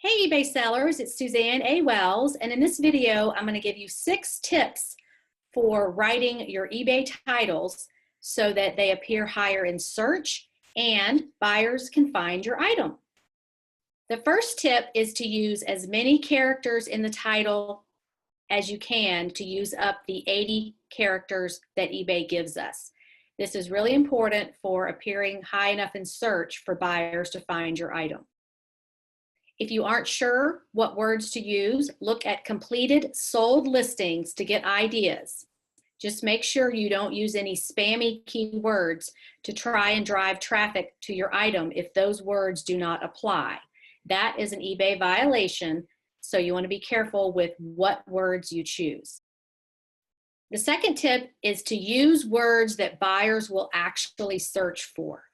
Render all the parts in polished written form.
Hey eBay sellers, it's Suzanne A. Wells, and in this video I'm going to give you 6 tips for writing your eBay titles so that they appear higher in search and buyers can find your item. The first tip is to use as many characters in the title as you can to use up the 80 characters that eBay gives us. This is really important for appearing high enough in search for buyers to find your item. If you aren't sure what words to use, look at completed sold listings to get ideas. Just make sure you don't use any spammy keywords to try and drive traffic to your item if those words do not apply. That is an eBay violation, so you want to be careful with what words you choose. The second tip is to use words that buyers will actually search for.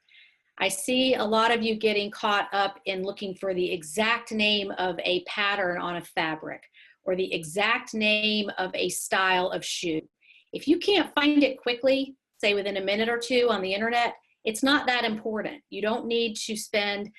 I see a lot of you getting caught up in looking for the exact name of a pattern on a fabric or the exact name of a style of shoe. If you can't find it quickly, say within a minute or two on the internet, it's not that important. You don't need to spend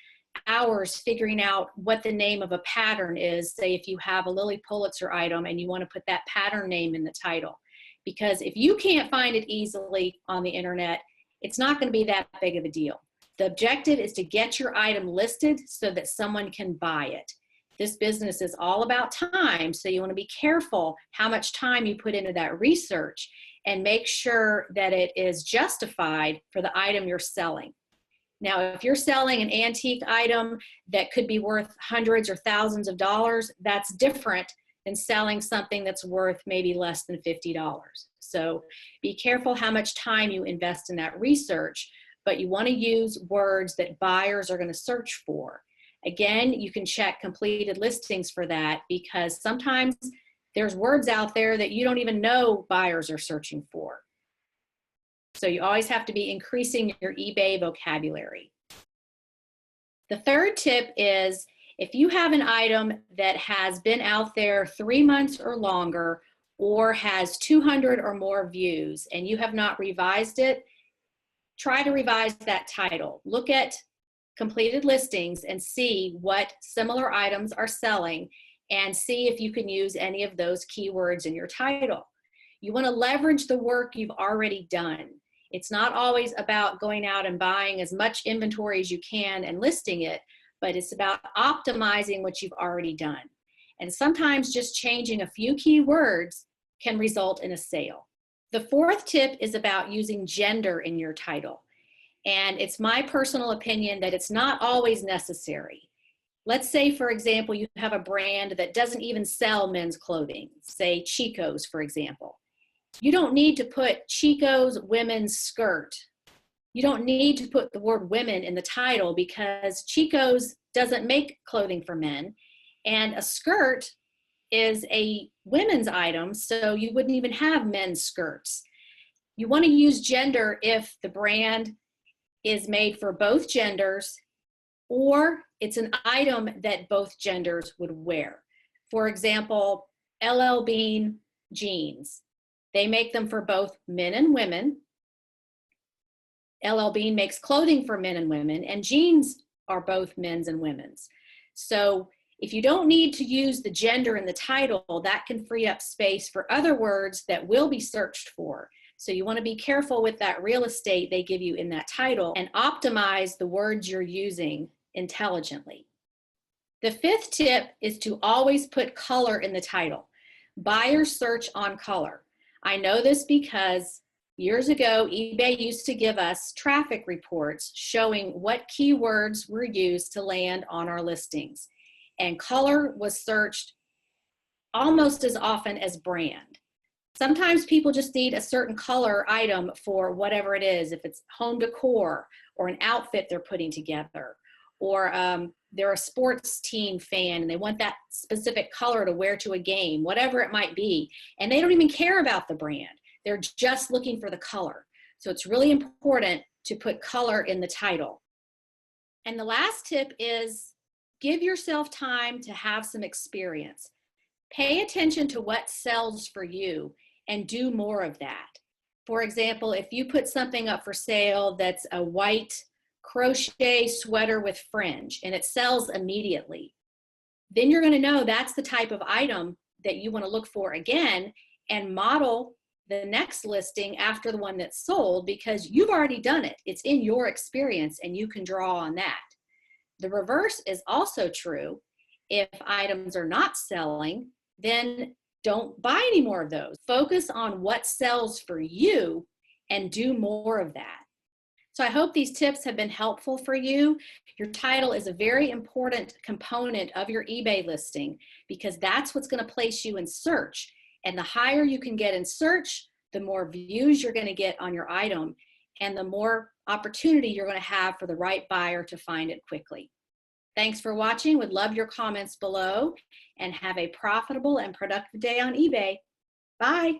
hours figuring out what the name of a pattern is, say if you have a Lilly Pulitzer item and you want to put that pattern name in the title. Because if you can't find it easily on the internet, it's not going to be that big of a deal. The objective is to get your item listed so that someone can buy it. This business is all about time, so you want to be careful how much time you put into that research and make sure that it is justified for the item you're selling. Now, if you're selling an antique item that could be worth hundreds or thousands of dollars, that's different than selling something that's worth maybe less than $50. So be careful how much time you invest in that research, but you want to use words that buyers are going to search for. Again, you can check completed listings for that because sometimes there's words out there that you don't even know buyers are searching for. So you always have to be increasing your eBay vocabulary. The third tip is if you have an item that has been out there 3 months or longer or has 200 or more views and you have not revised it, try to revise that title. Look at completed listings and see what similar items are selling and see if you can use any of those keywords in your title. You want to leverage the work you've already done. It's not always about going out and buying as much inventory as you can and listing it, but it's about optimizing what you've already done. And sometimes just changing a few keywords can result in a sale. The fourth tip is about using gender in your title. And it's my personal opinion that it's not always necessary. Let's say, for example, you have a brand that doesn't even sell men's clothing, say Chico's, for example. You don't need to put Chico's women's skirt. You don't need to put the word women in the title because Chico's doesn't make clothing for men, and a skirt is a women's item, so you wouldn't even have men's skirts. You want to use gender if the brand is made for both genders or it's an item that both genders would wear. For example, LL Bean jeans. They make them for both men and women. LL Bean makes clothing for men and women, and jeans are both men's and women's. So if you don't need to use the gender in the title, that can free up space for other words that will be searched for. So you want to be careful with that real estate they give you in that title and optimize the words you're using intelligently. The fifth tip is to always put color in the title. Buyers search on color. I know this because years ago, eBay used to give us traffic reports showing what keywords were used to land on our listings. And color was searched almost as often as brand. Sometimes people just need a certain color item for whatever it is, if it's home decor or an outfit they're putting together, or they're a sports team fan and they want that specific color to wear to a game, whatever it might be. And they don't even care about the brand. They're just looking for the color. So it's really important to put color in the title. And the last tip is give yourself time to have some experience. Pay attention to what sells for you and do more of that. For example, if you put something up for sale that's a white crochet sweater with fringe and it sells immediately, then you're going to know that's the type of item that you want to look for again and model the next listing after the one that's sold, because you've already done it. It's in your experience and you can draw on that. The reverse is also true. If items are not selling, then don't buy any more of those. Focus on what sells for you and do more of that. So I hope these tips have been helpful for you. Your title is a very important component of your eBay listing because that's what's going to place you in search. And the higher you can get in search, the more views you're going to get on your item and the more opportunity you're going to have for the right buyer to find it quickly. Thanks for watching. Would love your comments below, and have a profitable and productive day on eBay. Bye.